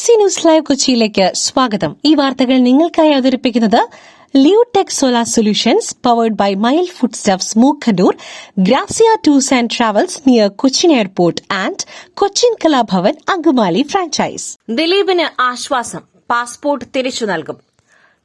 BBC news live കൊച്ചിയിലേക്ക് സ്വാഗതം. ഈ വാർത്തകൾ നിങ്ങൾക്കായി അവതരിപ്പിക്കുന്നത് Leotech solar solutions powered by mile food stuffs Mookkannoor, Grazia tours and travels near Cochin airport and Cochin Kalabhavan Angamaly franchise. ദിലീപിന് ആശ്വാസം, പാസ്പോർട്ട് തിരിച്ചു നൽകും.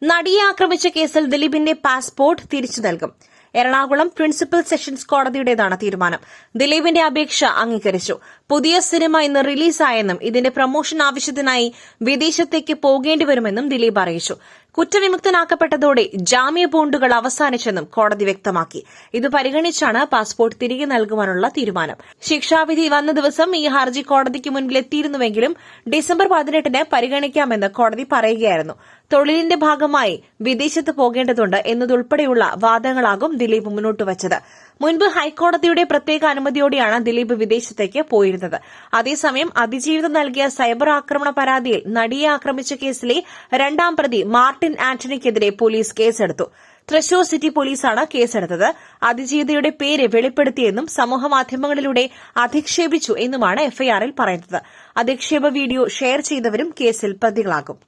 നടിയെ ആക്രമിച്ച കേസിൽ ദിലീപിന്റെ പാസ്പോർട്ട് തിരിച്ചു നൽകും. എറണാകുളം പ്രിൻസിപ്പൽ സെഷൻസ് കോടതിയുടേതാണ് തീരുമാനം. ദിലീപിന്റെ അപേക്ഷ അംഗീകരിച്ചു. പുതിയ സിനിമ ഇന്ന് റിലീസായെന്നും ഇതിന്റെ പ്രൊമോഷൻ ആവശ്യത്തിനായി വിദേശത്തേക്ക് പോകേണ്ടിവരുമെന്നും ദിലീപ് അറിയിച്ചു. കുറ്റവിമുക്തനാക്കപ്പെട്ടതോടെ ജാമ്യ ബോണ്ടുകൾ അവസാനിച്ചെന്നും കോടതി വ്യക്തമാക്കി. ഇത് പരിഗണിച്ചാണ് പാസ്പോർട്ട് തിരികെ നൽകുവാനുള്ള തീരുമാനം. ശിക്ഷാവിധി വന്ന ദിവസം ഈ ഹർജി കോടതിക്ക് മുൻപിൽ എത്തിയിരുന്നുവെങ്കിലും ഡിസംബർ 18-ന് പരിഗണിക്കാമെന്ന് കോടതി പറയുകയായിരുന്നു. തൊഴിലിന്റെ ഭാഗമായി വിദേശത്ത് പോകേണ്ടതുണ്ട് എന്നതുൾപ്പെടെയുള്ള വാദങ്ങളാകും ദിലീപ് മുന്നോട്ട് വച്ചത്. മുൻപ് ഹൈക്കോടതിയുടെ പ്രത്യേക അനുമതിയോടെയാണ് ദിലീപ് വിദേശത്തേക്ക് പോയിരുന്നത്. അതേസമയം അതിജീവിതം നൽകിയ സൈബർ ആക്രമണ പരാതിയിൽ നടിയെ ആക്രമിച്ച കേസിലെ രണ്ടാം പ്രതി മാർട്ടിൻ ആന്റണിക്കെതിരെ പോലീസ് കേസെടുത്തു. തൃശൂർ സിറ്റി പോലീസാണ് കേസെടുത്തത്. അതിജീവിതയുടെ പേര് വെളിപ്പെടുത്തിയെന്നും സമൂഹമാധ്യമങ്ങളിലൂടെ അധിക്ഷേപിച്ചു എന്നുമാണ് എഫ്ഐആറിൽ പറയുന്നത്. അധിക്ഷേപ വീഡിയോ ഷെയർ ചെയ്തവരും കേസിൽ പ്രതികളാകും.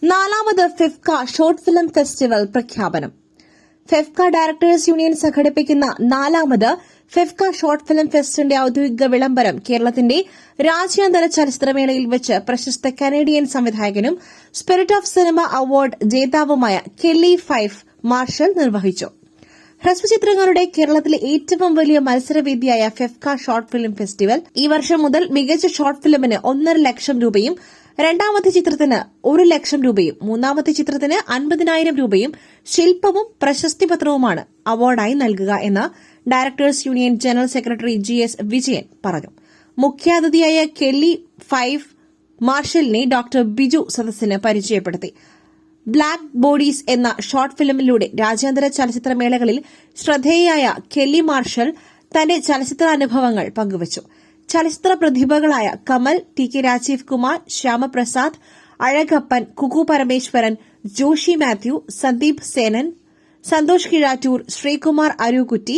4ാമത് ഫിഫ്ക ഷോർട്ട് ഫിലിം ഫെസ്റ്റിവൽ പ്രഖ്യാപനം. ഫിഫ്ക ഡയറക്ടേഴ്സ് യൂണിയൻ സംഘടിപ്പിക്കുന്ന 4ാമത് ഫിഫ്ക ഷോർട്ട് ഫിലിം ഫെസ്റ്റിന്റെ ഔദ്യോഗിക വിളംബരം കേരളത്തിന്റെ രാജ്യാന്തര ചലച്ചിത്രമേളയിൽ വെച്ച് പ്രശസ്ത കനേഡിയൻ സംവിധായകനും സ്പിരിറ്റ് ഓഫ് സിനിമ അവാർഡ് ജേതാവുമായ കെല്ലി ഫൈഫ് മാർഷൽ നിർവഹിച്ചു. ഹ്രസ്വചിത്രങ്ങളുടെ കേരളത്തിലെ ഏറ്റവും വലിയ മത്സരവേദിയായ ഫിഫ്ക ഷോർട്ട് ഫിലിം ഫെസ്റ്റിവൽ ഈ വർഷം മുതൽ മികച്ച ഷോർട്ട് ഫിലിമിന് 1.5 ലക്ഷം രൂപയും, രണ്ടാമത്തെ ചിത്രത്തിന് 1 ലക്ഷം രൂപയും, മൂന്നാമത്തെ ചിത്രത്തിന് 50,000 രൂപയും ശില്പവും പ്രശസ്തിപത്രവുമാണ് അവാർഡായി നൽകുക എന്ന് directors union general secretary GS Vijayan പറഞ്ഞു. മുഖ്യാതിഥിയായ കെല്ലി ഫൈഫ് മാർഷലിനെ ഡോക്ടർ ബിജു സദസ്സിന് പരിചയപ്പെടുത്തി. ബ്ലാക്ക് ബോഡീസ് എന്ന ഷോർട്ട് ഫിലിമിലൂടെ രാജ്യാന്തര ചലച്ചിത്രമേളകളിൽ ശ്രദ്ധേയയായ കെല്ലി മാർഷൽ തന്റെ ചലച്ചിത്രാനുഭവങ്ങൾ പങ്കുവച്ചു. ചലച്ചിത്ര പ്രതിഭകളായ കമൽ, TK രാജീവ് കുമാർ, ശ്യാമപ്രസാദ്, അഴകപ്പൻ, കുകു പരമേശ്വരൻ, ജോഷി മാത്യു, സന്ദീപ് സേനൻ, സന്തോഷ് കിഴാറ്റൂർ, ശ്രീകുമാർ അരൂകുറ്റി,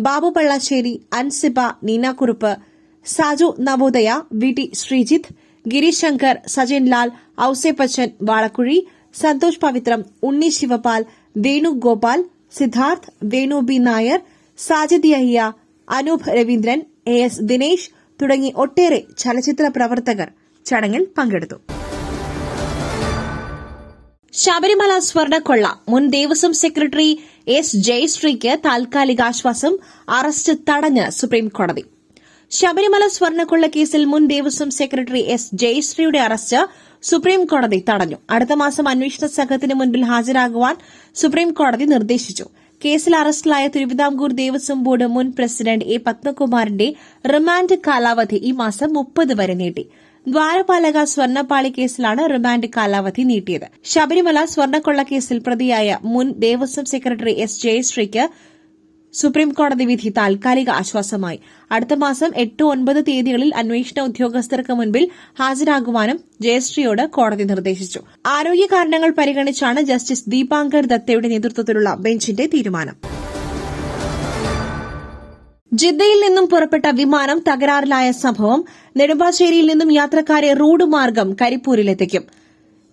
ബാബു പള്ളാശ്ശേരി, അൻസിബ, നീനാക്കുറുപ്പ്, സാജു നവോദയ, VT ശ്രീജിത്ത്, ഗിരീഷ് ശങ്കർ, സജിൻ ലാൽ, ഔസേപ്പച്ചൻ, വാളക്കുഴി, സന്തോഷ് പവിത്രം, ഉണ്ണി ശിവപാൽ, വേണു ഗോപാൽ, സിദ്ധാർത്ഥ്, വേണു ബി നായർ, സാജിദ് യഹിയ, അനൂപ് രവീന്ദ്രൻ, AS ദിനേശ് തുടങ്ങി ഒട്ടേറെ ചലച്ചിത്ര പ്രവർത്തകർ ചടങ്ങിൽ പങ്കെടുത്തു. ശബരിമല സ്വർണ്ണക്കൊള്ള മുൻ ദേവസ്വം സെക്രട്ടറി S ജയശ്രീക്ക് താൽക്കാലിക ആശ്വാസം, അറസ്റ്റ് തടഞ്ഞ് സുപ്രീംകോടതി. ശബരിമല സ്വർണ്ണക്കൊള്ള കേസിൽ മുൻ ദേവസ്വം സെക്രട്ടറി S ജയശ്രീയുടെ അറസ്റ്റ് സുപ്രീംകോടതി തടഞ്ഞു. അടുത്ത മാസം അന്വേഷണ സംഘത്തിന് മുൻപിൽ ഹാജരാകുവാൻ സുപ്രീംകോടതി നിർദ്ദേശിച്ചു. കേസിൽ അറസ്റ്റിലായ തിരുവിതാംകൂർ ദേവസ്വം ബോർഡ് മുൻ പ്രസിഡന്റ് A പത്മകുമാറിന്റെ റിമാൻഡ് കാലാവധി ഈ മാസം 30 വരെ നീട്ടി. ദ്വാരപാലക സ്വർണ്ണപ്പാളി കേസിലാണ് റിമാൻഡ് കാലാവധി നീട്ടിയത്. ശബരിമല സ്വർണ്ണക്കൊള്ള കേസിൽ പ്രതിയായ മുൻ ദേവസ്വം സെക്രട്ടറി S ജയശ്രീക്ക് സുപ്രീംകോടതി വിധി താൽക്കാലിക ആശ്വാസമായി. അടുത്ത മാസം 8, 9 തീയതികളിൽ അന്വേഷണ ഉദ്യോഗസ്ഥർക്ക് മുൻപിൽ ഹാജരാകുവാനും ജയശ്രീയോട് കോടതി നിർദ്ദേശിച്ചു. ആരോഗ്യ കാരണങ്ങൾ പരിഗണിച്ചാണ് ജസ്റ്റിസ് ദീപാങ്കർ ദത്തയുടെ നേതൃത്വത്തിലുള്ള ബെഞ്ചിന്റെ തീരുമാനം. ജിദ്ദയിൽ നിന്നും പുറപ്പെട്ട വിമാനം തകരാറിലായ സംഭവം. നെടുമ്പാശ്ശേരിയിൽ നിന്നും യാത്രക്കാരെ റോഡ് മാർഗം കരിപ്പൂരിലെത്തിക്കും.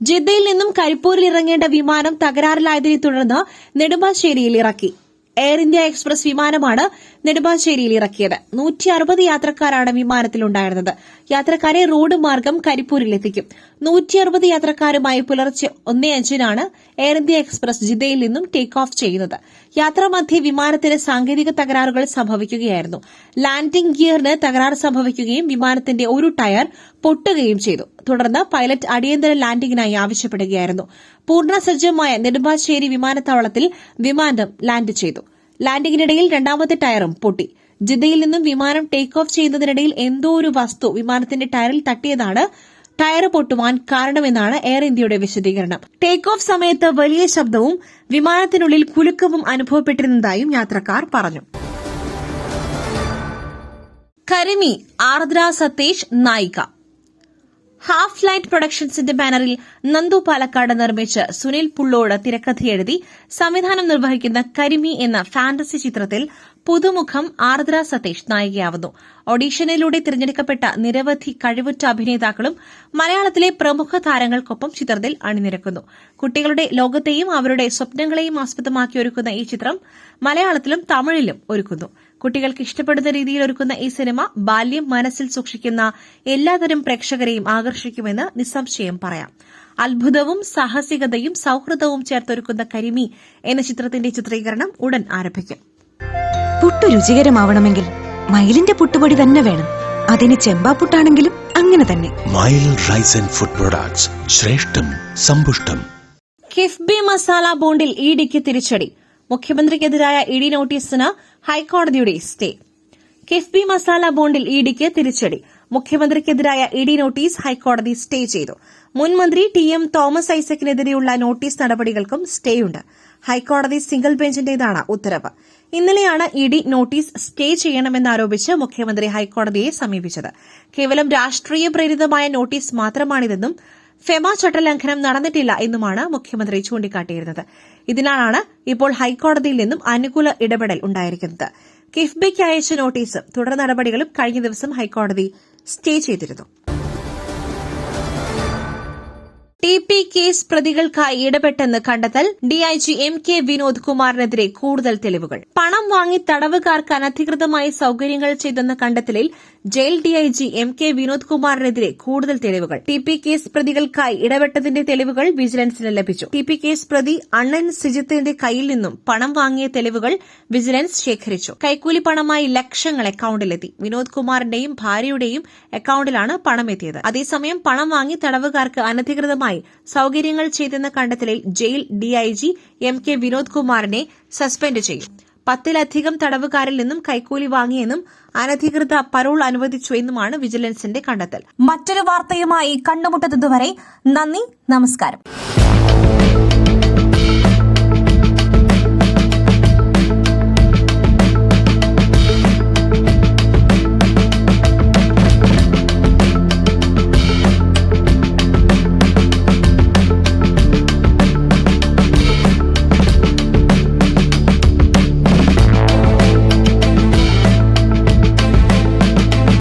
ജിദ്ദയിൽ നിന്നും കരിപ്പൂരിൽ ഇറങ്ങേണ്ട വിമാനം തകരാറിലായതിനെ തുടർന്ന് നെടുമ്പാശ്ശേരിയിൽ ഇറക്കി. എയർ ഇന്ത്യ എക്സ്പ്രസ് വിമാനമാണ് നെടുമ്പാശ്ശേരിയിൽ ഇറക്കിയത്. 160 യാത്രക്കാരാണ് വിമാനത്തിലുണ്ടായിരുന്നത്. യാത്രക്കാരെ റോഡ് മാർഗം കരിപ്പൂരിലെത്തിക്കും. 160 യാത്രക്കാരുമായി പുലർച്ചെ 1:05-നാണ് എയർ ഇന്ത്യ എക്സ്പ്രസ് ജിദ്ദയിൽ നിന്നും ടേക്ക് ഓഫ് ചെയ്യുന്നത്. യാത്രാമധ്യേ വിമാനത്തിന് സാങ്കേതിക തകരാറുകൾ സംഭവിക്കുകയായിരുന്നു. ലാൻഡിംഗ് ഗിയറിന് തകരാർ സംഭവിക്കുകയും വിമാനത്തിന്റെ ഒരു ടയർ പൊട്ടുകയും ചെയ്തു. തുടർന്ന് പൈലറ്റ് അടിയന്തര ലാൻഡിംഗിനായി ആവശ്യപ്പെടുകയായിരുന്നു. പൂർണ്ണസജ്ജമായ നെടുമ്പാശ്ശേരി വിമാനത്താവളത്തിൽ വിമാനം ലാൻഡ് ചെയ്തു. ലാൻഡിംഗിനിടയിൽ രണ്ടാമത്തെ ടയറും പൊട്ടി. ജിദ്ദയിൽ നിന്നും വിമാനം ടേക്ക് ഓഫ് ചെയ്യുന്നതിനിടയിൽ എന്തോ ഒരു വസ്തു വിമാനത്തിന്റെ ടയറിൽ തട്ടിയതാണ് ടയർ പൊട്ടുവാൻ കാരണമെന്നാണ് എയർ ഇന്ത്യയുടെ വിശദീകരണം. ടേക്ക് ഓഫ് സമയത്ത് വലിയ ശബ്ദവും വിമാനത്തിനുള്ളിൽ കുലുക്കവും അനുഭവപ്പെട്ടിരുന്നതായും യാത്രക്കാർ പറഞ്ഞു. കരിമി ആർദ്ര സതീഷ് നായിക. ഹാഫ് ലൈറ്റ് പ്രൊഡക്ഷൻസിന്റെ ബാനറിൽ നന്ദു പാലക്കാട് നിർമ്മിച്ച് സുനിൽ പുള്ളോട് തിരക്കഥയെഴുതി സംവിധാനം നിർവഹിക്കുന്ന കരിമി എന്ന ഫാന്റസി ചിത്രത്തിൽ പുതുമുഖം ആർദ്ര സതീഷ് നായികയാവുന്നു. ഓഡീഷനിലൂടെ തിരഞ്ഞെടുക്കപ്പെട്ട നിരവധി കഴിവുറ്റ അഭിനേതാക്കളും മലയാളത്തിലെ പ്രമുഖ താരങ്ങൾക്കൊപ്പം ചിത്രത്തിൽ അണിനിരക്കുന്നു. കുട്ടികളുടെ ലോകത്തെയും അവരുടെ സ്വപ്നങ്ങളെയും ആസ്പദമാക്കി ഒരുക്കുന്ന ഈ ചിത്രം മലയാളത്തിലും തമിഴിലും ഒരുക്കുന്നു. കുട്ടികൾക്ക് ഇഷ്ടപ്പെടുന്ന രീതിയിൽ ഒരുക്കുന്ന ഈ സിനിമ ബാല്യം മനസ്സിൽ സൂക്ഷിക്കുന്ന എല്ലാതരം പ്രേക്ഷകരെയും ആകർഷിക്കുമെന്ന് നിസ്സംശയം പറയാം. അത്ഭുതവും സാഹസികതയും സൌഹൃദവും ചേർത്തൊരുക്കുന്ന കരിമി എന്ന ചിത്രത്തിന്റെ ചിത്രീകരണം ഉടൻ ആരംഭിക്കും. പുട്ടു രുചികരമാവണമെങ്കിൽ മയിലിന്റെ പുട്ടുപൊടി തന്നെ വേണം. അതിന് ചെമ്പാപ്പുട്ടാണെങ്കിലും അങ്ങനെ തന്നെ. മയിൽ റൈസ് ആൻഡ് ഫുഡ് പ്രൊഡക്ട്സ്, ശ്രേഷ്ഠം സമ്പുഷ്ടം. കിഫ്ബി മസാല ബോണ്ടിൽ ഇഡിക്ക് തിരിച്ചടി. മുഖ്യമന്ത്രിക്കെതിരായ ഇഡി നോട്ടീസിന് ഹൈക്കോടതിയുടെ സ്റ്റേ. കിഫ്ബി മസാല ബോണ്ടിൽ ഇഡിക്ക് തിരിച്ചടി. മുഖ്യമന്ത്രിക്കെതിരായ ഇഡി നോട്ടീസ് ഹൈക്കോടതി സ്റ്റേ ചെയ്തു. മുൻ മന്ത്രി TM തോമസ് ഐസക്കിനെതിരെയുള്ള നോട്ടീസ് നടപടികൾക്കും സ്റ്റേയുണ്ട്. ഹൈക്കോടതി സിംഗിൾ ബെഞ്ചിന്റേതാണ് ഉത്തരവ്. ഇന്നലെയാണ് ഇഡി നോട്ടീസ് സ്റ്റേ ചെയ്യണമെന്നാരോപിച്ച് മുഖ്യമന്ത്രി ഹൈക്കോടതിയെ സമീപിച്ചത്. കേവലം രാഷ്ട്രീയ പ്രേരിതമായ നോട്ടീസ് മാത്രമാണിതെന്നും ഫെമ ചട്ടലംഘനം നടന്നിട്ടില്ല എന്നുമാണ് മുഖ്യമന്ത്രി ചൂണ്ടിക്കാട്ടിയിരുന്നത്. ഇതിനാലാണ് ഇപ്പോൾ ഹൈക്കോടതിയിൽ നിന്നും അനുകൂല ഇടപെടൽ ഉണ്ടായിരിക്കുന്നത്. കിഫ്ബിക്ക് അയച്ച നോട്ടീസും തുടർ നടപടികളും കഴിഞ്ഞ ദിവസം ഹൈക്കോടതി സ്റ്റേ ചെയ്തിരുന്നു. TP കേസ് പ്രതികൾക്കായി ഇടപെട്ടെന്ന് കണ്ടെത്തൽ. DIG MK വിനോദ് കുമാറിനെതിരെ കൂടുതൽ തെളിവുകൾ. പണം വാങ്ങി തടവുകാർക്ക് അനധികൃതമായി സൌകര്യങ്ങൾ ചെയ്തെന്ന കണ്ടെത്തലിൽ ജയിൽ DIG MK വിനോദ് കുമാറിനെതിരെ കൂടുതൽ തെളിവുകൾ. TP കേസ് പ്രതികൾക്കായി ഇടപെട്ടതിന്റെ തെളിവുകൾ വിജിലൻസിന് ലഭിച്ചു. TP കേസ് പ്രതി അണ്ണൻ സിജിത്തിന്റെ കയ്യിൽ നിന്നും പണം വാങ്ങിയ തെളിവുകൾ വിജിലൻസ് ശേഖരിച്ചു. കൈക്കൂലി പണമായി ലക്ഷങ്ങൾ അക്കൌണ്ടിലെത്തി. വിനോദ് കുമാറിന്റെയും ഭാര്യയുടെയും അക്കൌണ്ടിലാണ് പണം എത്തിയത്. അതേസമയം പണം വാങ്ങി തടവുകാർക്ക് അനധികൃതമായി സൌകര്യങ്ങൾ ചെയ്തെന്ന കണ്ടെത്തലിൽ ജയിൽ DIG MK വിനോദ് കുമാറിനെ സസ്പെൻഡ് ചെയ്യും. 10-ലധികം തടവുകാരിൽ നിന്നും കൈക്കൂലി വാങ്ങിയെന്നും അനധികൃത പരോൾ അനുവദിച്ചു എന്നുമാണ് വിജിലൻസിന്റെ കണ്ടെത്തൽ. മറ്റൊരു വാർത്തയുമായി കണ്ടുമുട്ടുന്നതുവരെ നന്ദി, നമസ്കാരം.